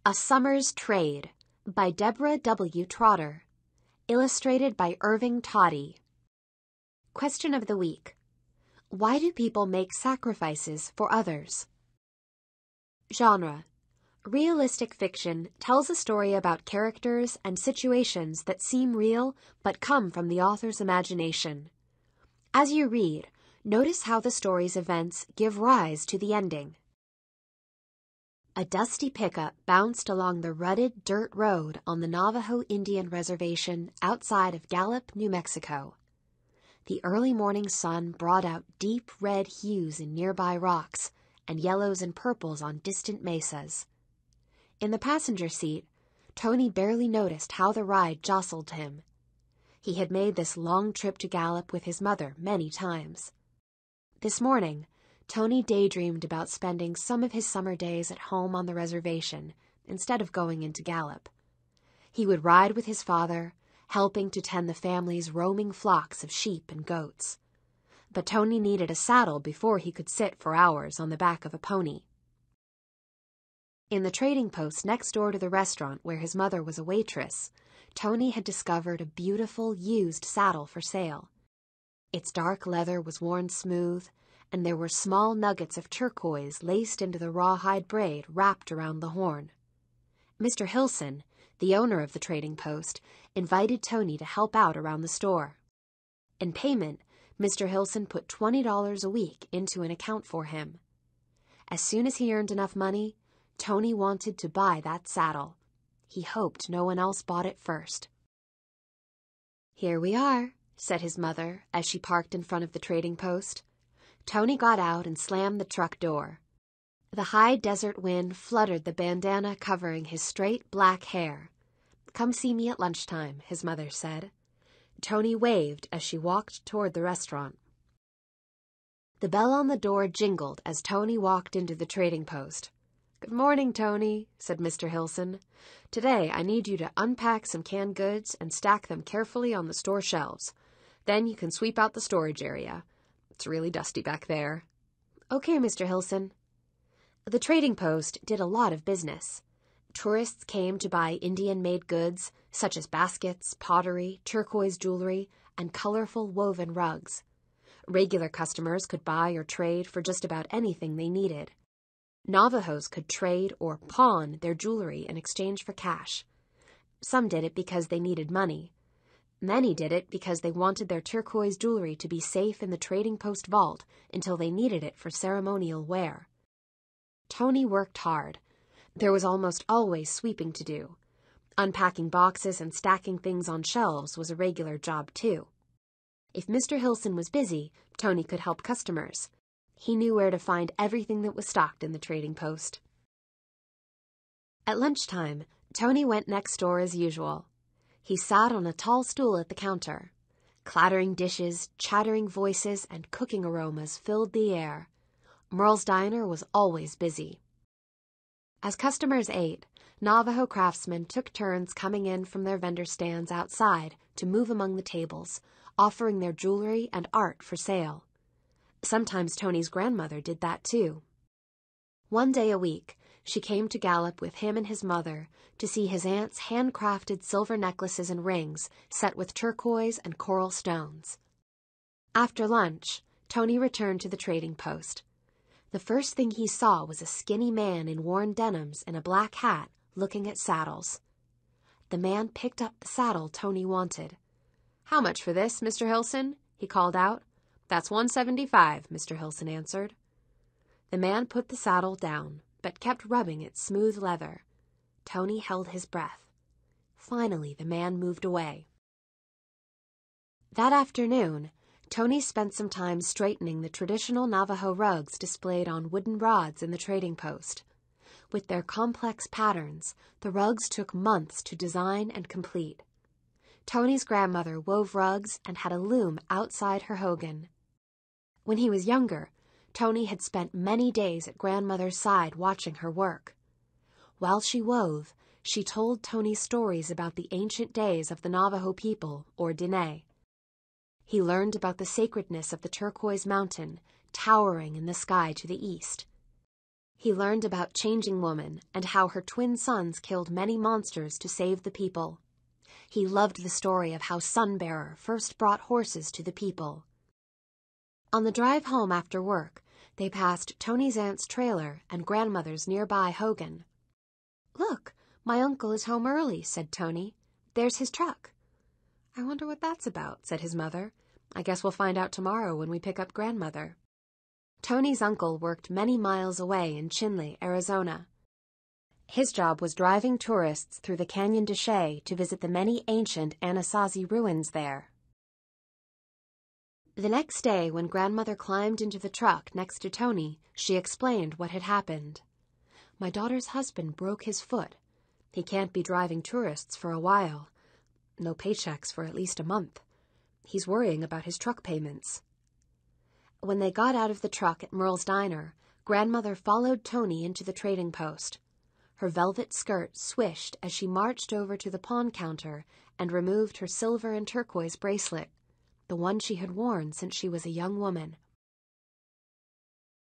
A Summer's Trade by Deborah W. Trotter. Illustrated by Irving Toddy. Question of the Week. Why do people make sacrifices for others? Genre. Realistic fiction tells a story about characters and situations that seem real but come from the author's imagination. As you read, notice how the story's events give rise to the ending. A dusty pickup bounced along the rutted dirt road on the Navajo Indian Reservation outside of Gallup, New Mexico. The early morning sun brought out deep red hues in nearby rocks and yellows and purples on distant mesas. In the passenger seat, Tony barely noticed how the ride jostled him. He had made this long trip to Gallup with his mother many times. This morning, Tony daydreamed about spending some of his summer days at home on the reservation instead of going into Gallup. He would ride with his father, helping to tend the family's roaming flocks of sheep and goats. But Tony needed a saddle before he could sit for hours on the back of a pony. In the trading post next door to the restaurant where his mother was a waitress, Tony had discovered a beautiful used saddle for sale. Its dark leather was worn smooth, and there were small nuggets of turquoise laced into the rawhide braid wrapped around the horn. Mr. Hilson, the owner of the trading post, invited Tony to help out around the store. In payment, Mr. Hilson put $20 a week into an account for him. As soon as he earned enough money, Tony wanted to buy that saddle. He hoped no one else bought it first. "Here we are," said his mother as she parked in front of the trading post. Tony got out and slammed the truck door. The high desert wind fluttered the bandana covering his straight black hair. "Come see me at lunchtime," his mother said. Tony waved as she walked toward the restaurant. The bell on the door jingled as Tony walked into the trading post. "Good morning, Tony," said Mr. Hilson. "Today I need you to unpack some canned goods and stack them carefully on the store shelves. Then you can sweep out the storage area. It's really dusty back there." "Okay, Mr. Hilson." The trading post did a lot of business. Tourists came to buy Indian-made goods, such as baskets, pottery, turquoise jewelry, and colorful woven rugs. Regular customers could buy or trade for just about anything they needed. Navajos could trade or pawn their jewelry in exchange for cash. Some did it because they needed money. Many did it because they wanted their turquoise jewelry to be safe in the trading post vault until they needed it for ceremonial wear. Tony worked hard. There was almost always sweeping to do. Unpacking boxes and stacking things on shelves was a regular job, too. If Mr. Hilson was busy, Tony could help customers. He knew where to find everything that was stocked in the trading post. At lunchtime, Tony went next door as usual. He sat on a tall stool at the counter. Clattering dishes, chattering voices, and cooking aromas filled the air. Merle's Diner was always busy. As customers ate, Navajo craftsmen took turns coming in from their vendor stands outside to move among the tables, offering their jewelry and art for sale. Sometimes Tony's grandmother did that too. One day a week, she came to Gallup with him and his mother to see his aunt's handcrafted silver necklaces and rings set with turquoise and coral stones. After lunch, Tony returned to the trading post. The first thing he saw was a skinny man in worn denims and a black hat looking at saddles. The man picked up the saddle Tony wanted. "How much for this, Mr. Hilson?" he called out. "That's $175, Mr. Hilson answered. The man put the saddle down, but kept rubbing its smooth leather. Tony held his breath. Finally, the man moved away. That afternoon, Tony spent some time straightening the traditional Navajo rugs displayed on wooden rods in the trading post. With their complex patterns, the rugs took months to design and complete. Tony's grandmother wove rugs and had a loom outside her hogan. When he was younger, Tony had spent many days at grandmother's side watching her work. While she wove, she told Tony stories about the ancient days of the Navajo people, or Diné. He learned about the sacredness of the turquoise mountain, towering in the sky to the east. He learned about Changing Woman and how her twin sons killed many monsters to save the people. He loved the story of how Sunbearer first brought horses to the people. On the drive home after work, they passed Tony's aunt's trailer and grandmother's nearby hogan. "Look, my uncle is home early," said Tony. "There's his truck." "I wonder what that's about," said his mother. "I guess we'll find out tomorrow when we pick up grandmother." Tony's uncle worked many miles away in Chinle, Arizona. His job was driving tourists through the Canyon de Chelly to visit the many ancient Anasazi ruins there. The next day, when grandmother climbed into the truck next to Tony, she explained what had happened. "My daughter's husband broke his foot. He can't be driving tourists for a while. No paychecks for at least a month. He's worrying about his truck payments." When they got out of the truck at Merle's Diner, grandmother followed Tony into the trading post. Her velvet skirt swished as she marched over to the pawn counter and removed her silver and turquoise bracelet, the one she had worn since she was a young woman.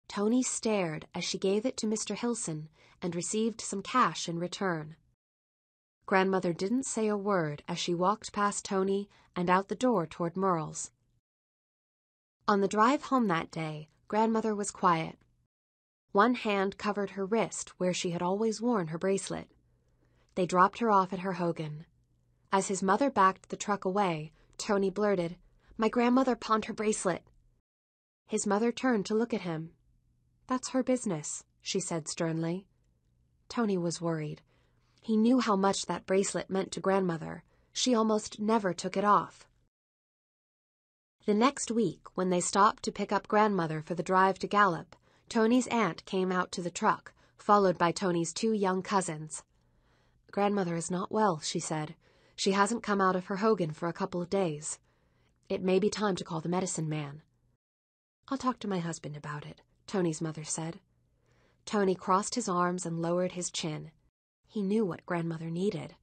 Tony stared as she gave it to Mr. Hilson and received some cash in return. Grandmother didn't say a word as she walked past Tony and out the door toward Merle's. On the drive home that day, grandmother was quiet. One hand covered her wrist where she had always worn her bracelet. They dropped her off at her hogan. As his mother backed the truck away, Tony blurted, "My grandmother pawned her bracelet." His mother turned to look at him. "That's her business," she said sternly. Tony was worried. He knew how much that bracelet meant to grandmother. She almost never took it off. The next week, when they stopped to pick up grandmother for the drive to Gallup, Tony's aunt came out to the truck, followed by Tony's two young cousins. "Grandmother is not well," she said. "She hasn't come out of her hogan for a couple of days. It may be time to call the medicine man." "I'll talk to my husband about it," Tony's mother said. Tony crossed his arms and lowered his chin. He knew what grandmother needed.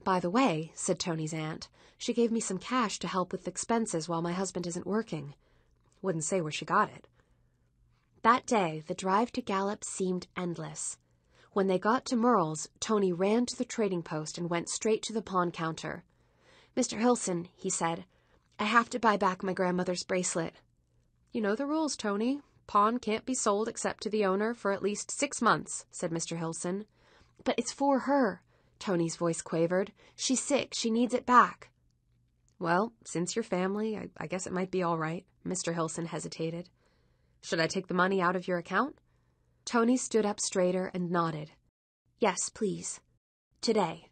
"By the way," said Tony's aunt, "she gave me some cash to help with expenses while my husband isn't working. Wouldn't say where she got it." That day, the drive to Gallup seemed endless. When they got to Merle's, Tony ran to the trading post and went straight to the pawn counter. "Mr. Hilson," he said, "I have to buy back my grandmother's bracelet." "You know the rules, Tony. Pawn can't be sold except to the owner for at least 6 months," said Mr. Hilson. "But it's for her," Tony's voice quavered. "She's sick. She needs it back." "Well, since you're family, I guess it might be all right," Mr. Hilson hesitated. "Should I take the money out of your account?" Tony stood up straighter and nodded. "Yes, please. Today."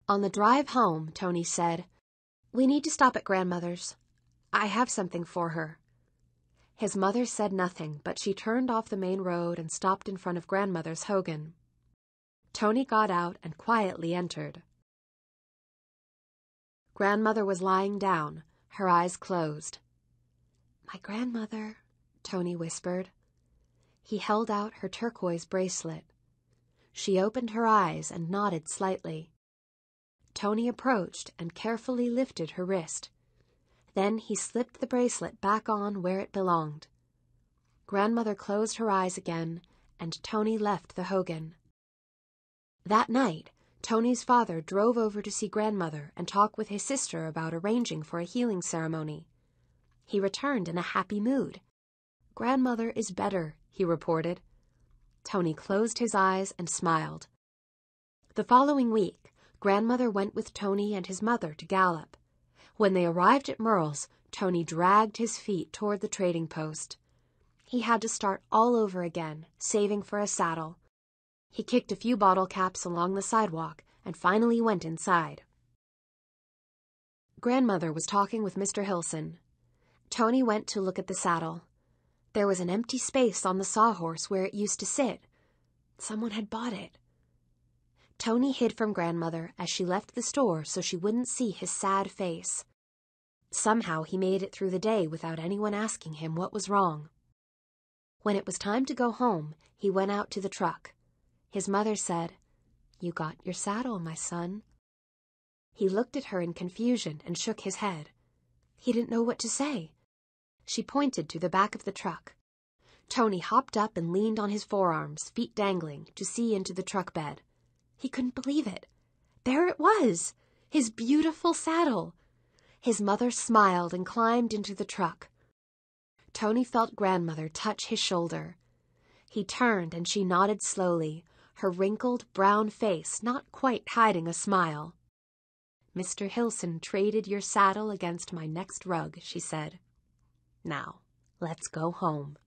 On the drive home, Tony said, "We need to stop at grandmother's. I have something for her." His mother said nothing, but she turned off the main road and stopped in front of grandmother's hogan. Tony got out and quietly entered. Grandmother was lying down, her eyes closed. "My grandmother," Tony whispered. He held out her turquoise bracelet. She opened her eyes and nodded slightly. Tony approached and carefully lifted her wrist. Then he slipped the bracelet back on where it belonged. Grandmother closed her eyes again, and Tony left the hogan. That night, Tony's father drove over to see grandmother and talk with his sister about arranging for a healing ceremony. He returned in a happy mood. "Grandmother is better," he reported. Tony closed his eyes and smiled. The following week, grandmother went with Tony and his mother to Gallup. When they arrived at Merle's, Tony dragged his feet toward the trading post. He had to start all over again, saving for a saddle. He kicked a few bottle caps along the sidewalk and finally went inside. Grandmother was talking with Mr. Hilson. Tony went to look at the saddle. There was an empty space on the sawhorse where it used to sit. Someone had bought it. Tony hid from grandmother as she left the store so she wouldn't see his sad face. Somehow he made it through the day without anyone asking him what was wrong. When it was time to go home, he went out to the truck. His mother said, "You got your saddle, my son." He looked at her in confusion and shook his head. He didn't know what to say. She pointed to the back of the truck. Tony hopped up and leaned on his forearms, feet dangling, to see into the truck bed. He couldn't believe it. There it was, his beautiful saddle. His mother smiled and climbed into the truck. Tony felt Grandmother touch his shoulder. He turned and she nodded slowly, her wrinkled brown face not quite hiding a smile. "Mr. Hilson traded your saddle against my next rug," she said. "Now, let's go home."